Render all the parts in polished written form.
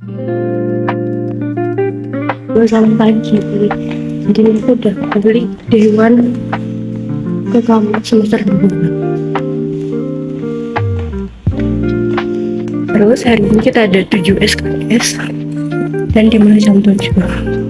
Selamat pagi. Jadi aku udah balik Dewan ke kampus semester 2. Terus hari ini kita ada 7 SKS dan dimulai jam 7.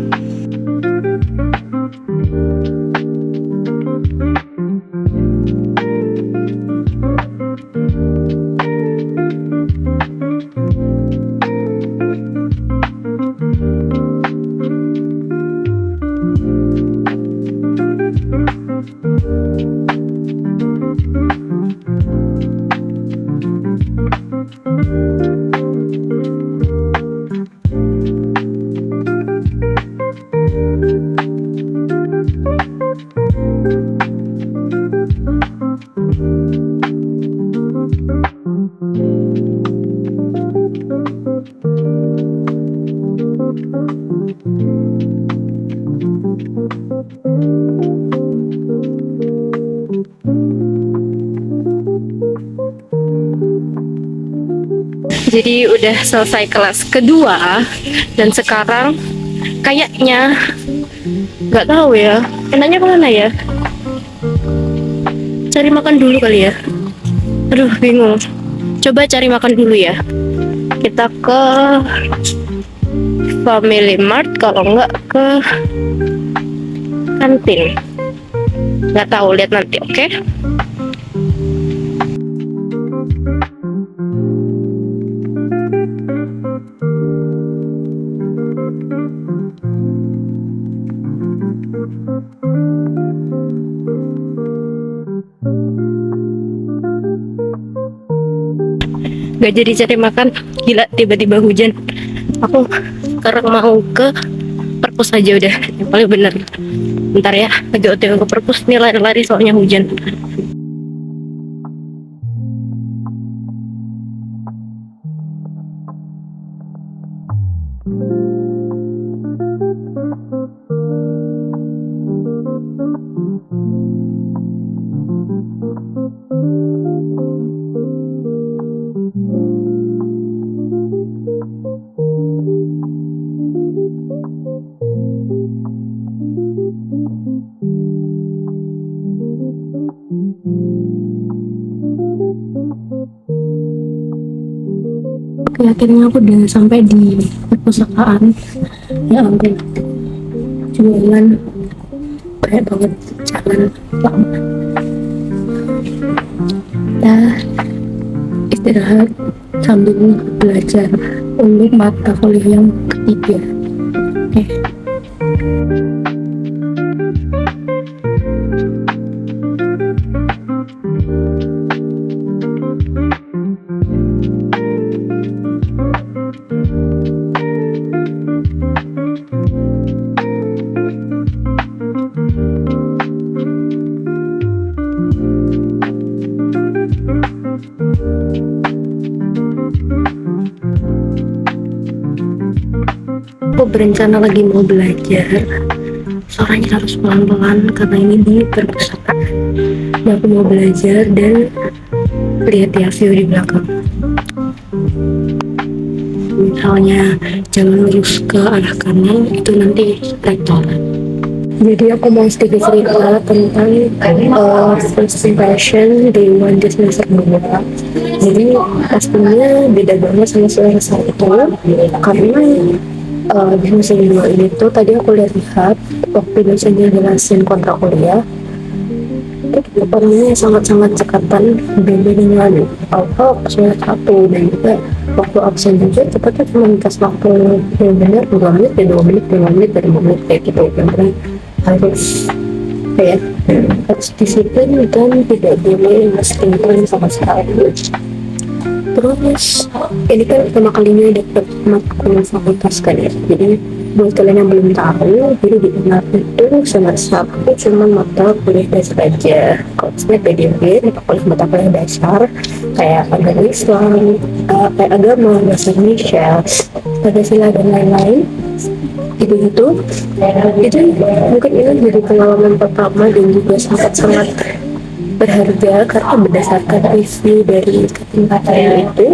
Jadi udah selesai kelas kedua dan sekarang kayaknya nggak tahu ya, enaknya kemana ya? Cari makan dulu kali ya. Aduh bingung. Coba cari makan dulu ya. Kita ke Family Mart, kalau nggak ke kantin. Nggak tahu, lihat nanti, oke? Gak jadi cari makan, gila tiba-tiba hujan. Aku sekarang mau ke perpus aja udah, yang paling bener. Bentar ya, lagi OTW ke perpus nih, lari-lari soalnya hujan. Oke, akhirnya aku udah sampai di perpustakaan. Ya ampun, jualan banyak banget, jalan lama. Kita istirahat sambil belajar untuk mata kuliah yang ketiga. Oke. Aku berencana lagi mau belajar, suaranya harus pelan-pelan karena ini di perpustakaan. Nah, aku mau belajar dan lihat ya view di belakang. Misalnya jangan lurus ke arah kanan, itu nanti rektor. Jadi aku mau sedikit cerita tentang first impression day one di semester 2. Jadi pastinya beda banget sama semester 1 karena di semester 2 ini tuh tadi aku lihat waktu dosennya jelasin kontrak kuliah, orangnya sangat-sangat cekatan, beda dengan semester 1, dan juga waktu absen juga cepatnya cuma dikasih waktu yang benar 2 menit, 2 menit, 5 menit, 5 menit kayak gitu. Benar harus kayak harus disiplin dan tidak boleh ngestingan sama sekali. Terus ini kan pertama kalinya dapet matkul fakultas kan ya, jadi buat kalian yang belum tahu, jadi di UNAR itu semester 1 cuma mata kuliah dasar aja. Kalau misalnya PDB mata kuliah dasar kayak agama Islam, kayak agama, bahasa Indonesia, Pancasila dan lain-lain. Itu mungkin ini jadi pengalaman pertama dan juga sangat-sangat berharga karena berdasarkan review dari tingkatannya itu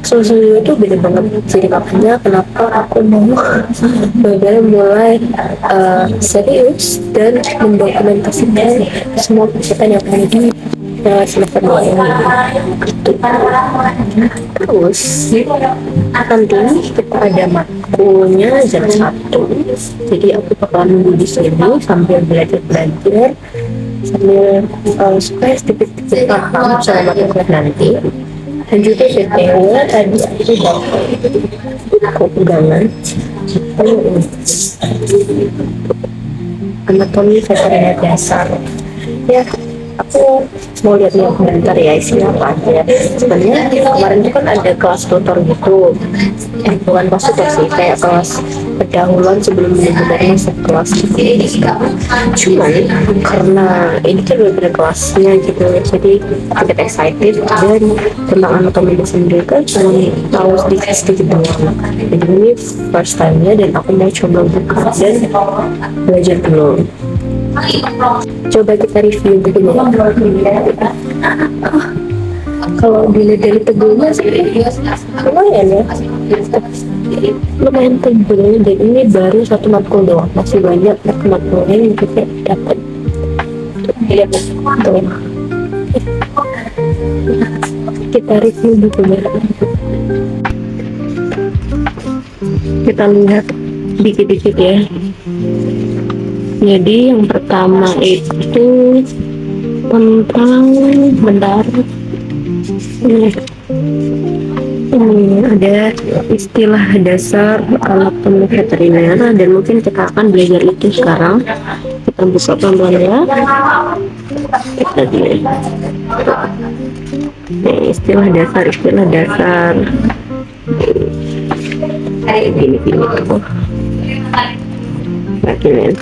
sosok itu beda banget. Jadi makanya kenapa aku mau benar mulai serius dan mendokumentasikan semua kegiatan yang ada di semester 2 ini gitu. Terus nanti kita ada matkulnya jam 1, jadi aku bakal nunggu di sini sambil belajar sambil supaya sedikit-sedikit paham sama matematika nanti. Dan juga BTW tadi aku dapat pegangan anatomi veteriner dasar ya. Aku mau lihat-lihat bentar ya isinya apa aja. Sebenarnya kemarin itu kan ada kelas tutor gitu, bukan kelas tutor sih, kayak kelas pendahuluan sebelum benar-benar masuk kelas gitu. Cuman karena ini kan benar-benar kelasnya gitu, jadi aku excited. Dan tentang anatomi sendiri kan cuma tahu sedikit-sedikit doang. Jadi ini first time-nya dan aku mau coba buka dan belajar dulu. Coba kita review begini. Kalau dilihat dari tebalnya sih lumayan ya, lumayan tebal. Dan ini baru satu matkul doang, masih banyak matkulnya yang kita dapat. Lihat tuh, kita review bukunya. Kita lihat dikit-dikit ya. Jadi yang pertama itu tentang bentar, ini ada istilah dasar alat veteriner dan mungkin kita akan belajar itu sekarang. Kita buka pelan-pelan ya. Kita lihat istilah dasar gini tuh begini.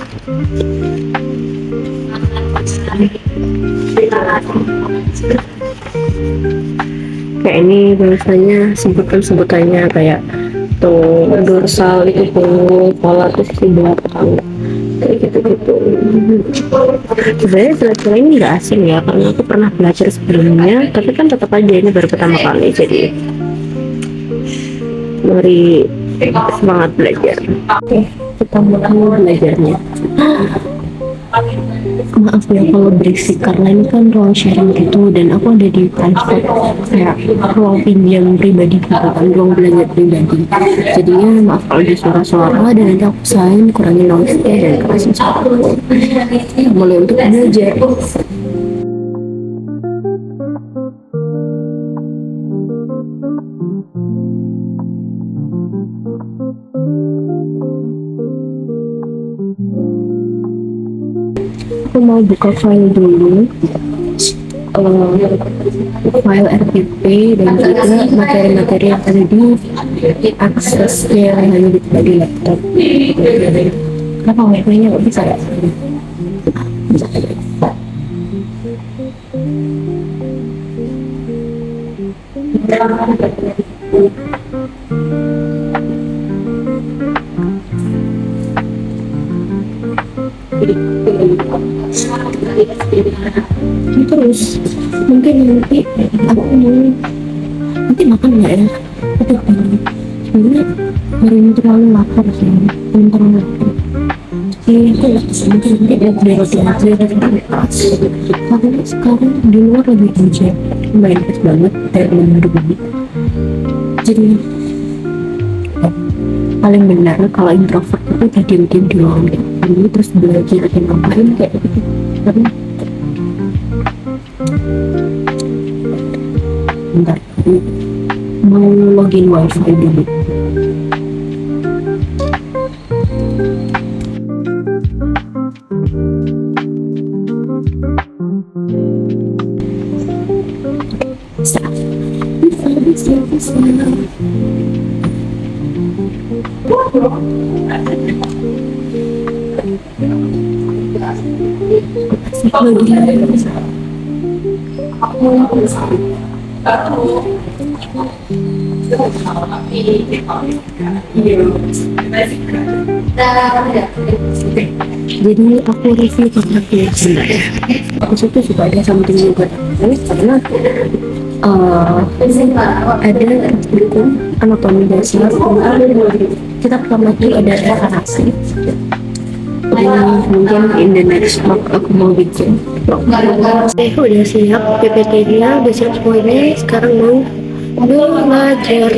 Kayak ini bahasanya sebutannya kayak tuh dorsal itu punggung, pola itu sisi belakang, kayak gitu-gitu. Sebenarnya istilah ini nggak asing ya, karena aku pernah belajar sebelumnya, tapi kan tetap aja ini baru pertama kali. Jadi mari semangat belajar. Oke, kita mulai belajarnya. Maaf ya kalau berisik karena ini kan ruang sharing gitu, dan aku ada di private kayak ruang pinjam pribadi gitu kan, ruang belajar pribadi. Jadinya maaf kalau ada suara-suara, dan nanti aku usahain kurangin noise-nya dan kerasin suara. Mulai untuk belajar. Aku mau buka file dulu, file RPP dan juga materi-materi yang ada di aksesnya yang ada di laptop. Kenapa wifi-nya nggak bisa ya? Bisa aja. Terus mungkin nanti aku mau makan nggak ya? Aku bingung. Sebenarnya belum terlalu lapar sih, belum terlalu lapar. Jadi aku mungkin nanti beli roti aja karena sekarang di luar lagi hujan, lumayan pas banget dari minggu ini. Jadi paling benar kalau introvert itu udah diam-diam di ruang ini terus belajar dan ngapain kayak gitu. Tapi bentar, mau login wifi dulu. Bisa. Jadi aku review produknya sebenarnya. Di situ juga ada something juga karena ada buku anatomi dasar tentang kita pertama itu ada referensi. Mungkin in the next vlog aku mau bikin vlog. Udah siap PPT-nya, udah siap semuanya. Sekarang mau belajar.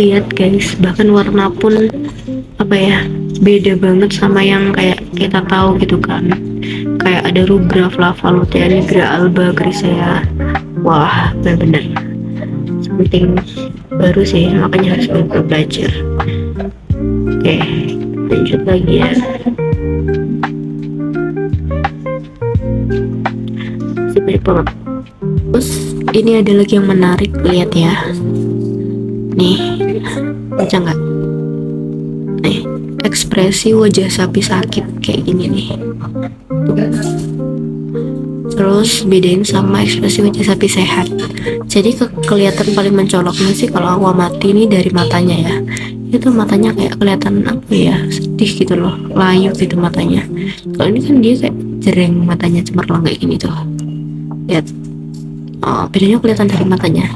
Lihat guys, bahkan warna pun apa ya, beda banget sama yang kayak kita tahu gitu kan. Kayak ada rubra, flava, lutea, nigra, alba, grisea. Wah, bener-bener something baru sih, makanya harus belajar. Oke, lanjut lagi ya. Masih banyak banget. Terus ini ada lagi yang menarik, lihat ya. Nih, baca nggak? Nih, ekspresi wajah sapi sakit kayak gini nih. Terus bedain sama ekspresi wajah sapi sehat. Jadi kelihatan paling mencoloknya sih kalau aku amati nih dari matanya ya. Itu matanya kayak kelihatan apa ya, sedih gitu loh, layu gitu matanya. Kalau ini kan dia kayak jereng, matanya cemerlang kayak gini tuh. Lihat, oh, bedanya kelihatan dari matanya.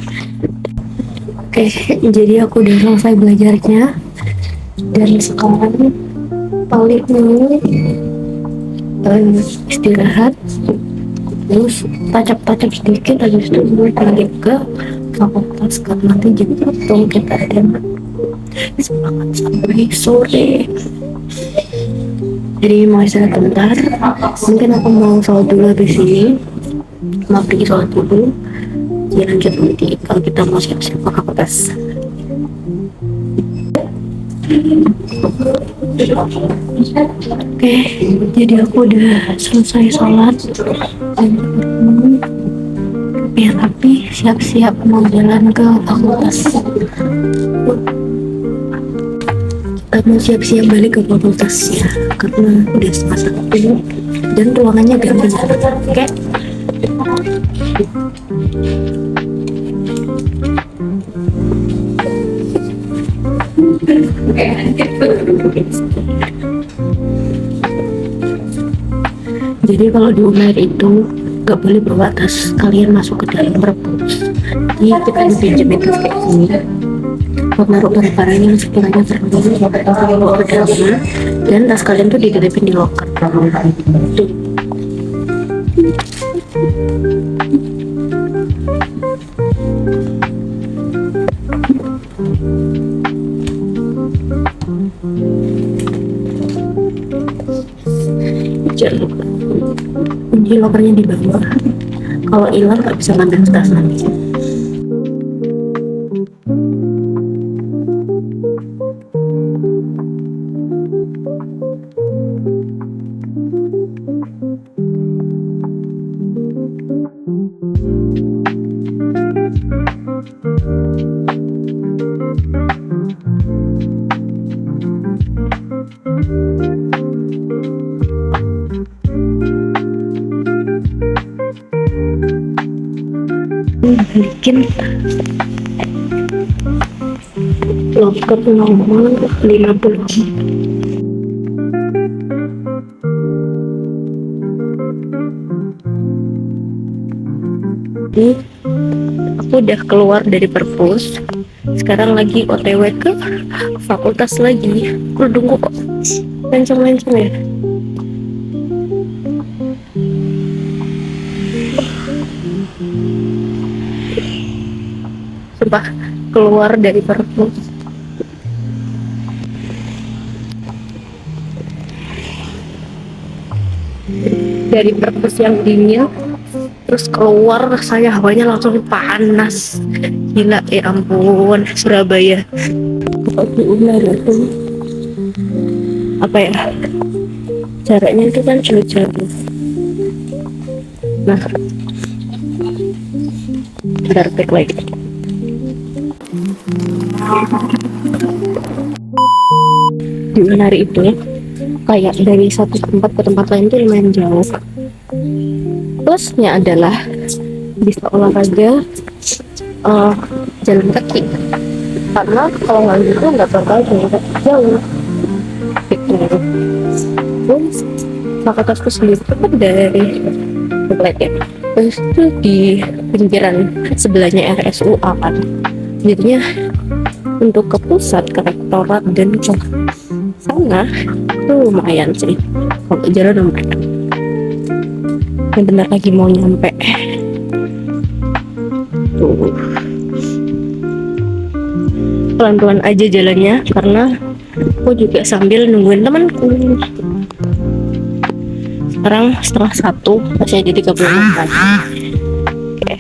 Oke, jadi aku udah selesai belajarnya dan sekarang paling mau istirahat, terus tacap-tacap sedikit, habis itu gue balik ke fakultas karena nanti jam 1 kita ada semangat sampai sore. Jadi mau istirahat bentar, mungkin aku mau sholat dulu habis ini, mau pergi sholat dulu. Lanjut nanti kalau kita mau siap-siap ke fakultas. Oke, jadi aku udah selesai sholat dan biar rapi, siap-siap mau jalan ke fakultas. Kita mau siap-siap balik ke fakultas ya, karena udah setengah 1 dan ruangannya gak besar. Oke. Jadi kalau di UNAIR itu nggak boleh bawa tas, kalian masuk ke dalam rebus. Itu kita dipinjam itu kayak gini buat naruh barang-barang yang sekiranya terlalu ke dalam, dan tas kalian tuh dititipin di loker tuh. Jangan lupa kunci lokernya di bawah, kalau hilang nggak bisa ngambil tas nanti. Balikin loker nomor 50. Ini aku udah keluar dari perpus, sekarang lagi OTW ke fakultas lagi. Kerudungku kok kenceng-kenceng ya. Sumpah, keluar dari perpus yang dingin, terus keluar rasanya hawanya langsung panas. Gila, ya ampun, Surabaya kok diular itu apa ya, jaraknya itu kan jauh-jauh. Nah, bentar, back lagi. Di Unari itu kayak dari satu tempat ke tempat lain tuh lumayan jauh. Plusnya adalah bisa olahraga jalan kaki, karena kalau nggak gitu nggak bakal jalan kaki jauh gitu. Terus fakultasku sendiri itu kan dari Buklet ya, terus itu di pinggiran sebelahnya RSUA kan, jadinya untuk ke pusat, ke rektorat dan ke sana itu lumayan sih, kalau jalan lumayan. Ini benar lagi mau nyampe tuh, pelan-pelan aja jalannya karena aku juga sambil nungguin temanku. Sekarang 12:30, masih ada 30 menit. Oke.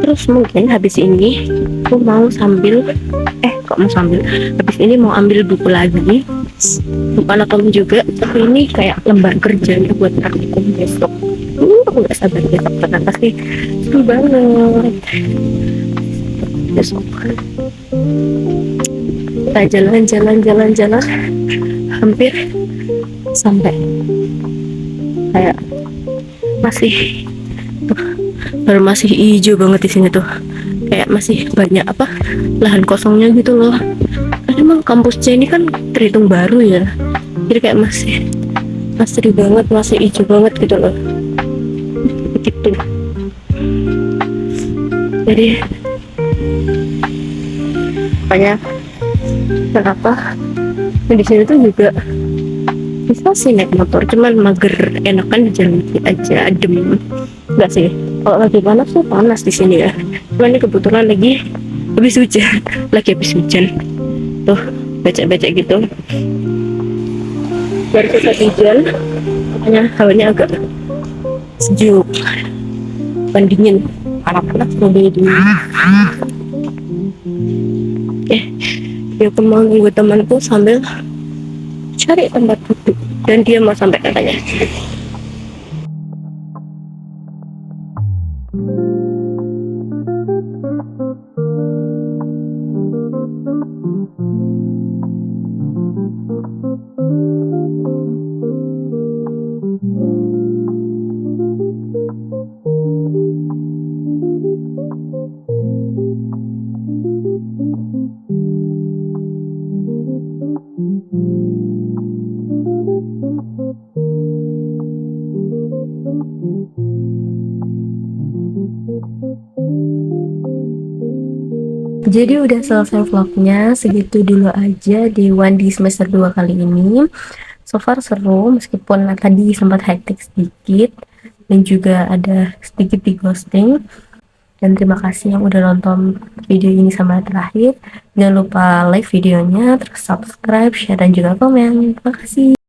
Terus mungkin habis ini aku mau sambil habis ini mau ambil buku lagi, buku anatomi juga, tapi ini kayak lembar kerjanya buat praktikum besok. Aku nggak sabar besok karena pasti seru banget besok. Kita jalan hampir sampai, kayak masih baru masih hijau banget di sini tuh, kayak masih banyak apa lahan kosongnya gitu loh. Karena emang kampusnya ini kan terhitung baru ya, jadi kayak masih asri banget, masih hijau banget gitu loh, begitu. Jadi makanya kenapa di sini tuh juga bisa sih naik motor, cuman mager, enakan di jalan kaki aja, adem. Enggak sih, kalau lagi panas tuh panas di sini ya, cuman ini kebetulan lagi habis hujan tuh, becek gitu baru selesai hujan, makanya hawanya agak sejuk, bukan dingin, panas lebih dingin. Ya aku mau nunggu temanku sambil cari tempat duduk, dan dia mau sampai katanya. Jadi udah selesai vlognya, segitu dulu aja di One di semester 2 kali ini. So far seru, meskipun tadi sempat hektik sedikit dan juga ada sedikit di ghosting. Dan terima kasih yang udah nonton video ini sampai terakhir. Jangan lupa like videonya, terus subscribe, share, dan juga komen. Terima kasih.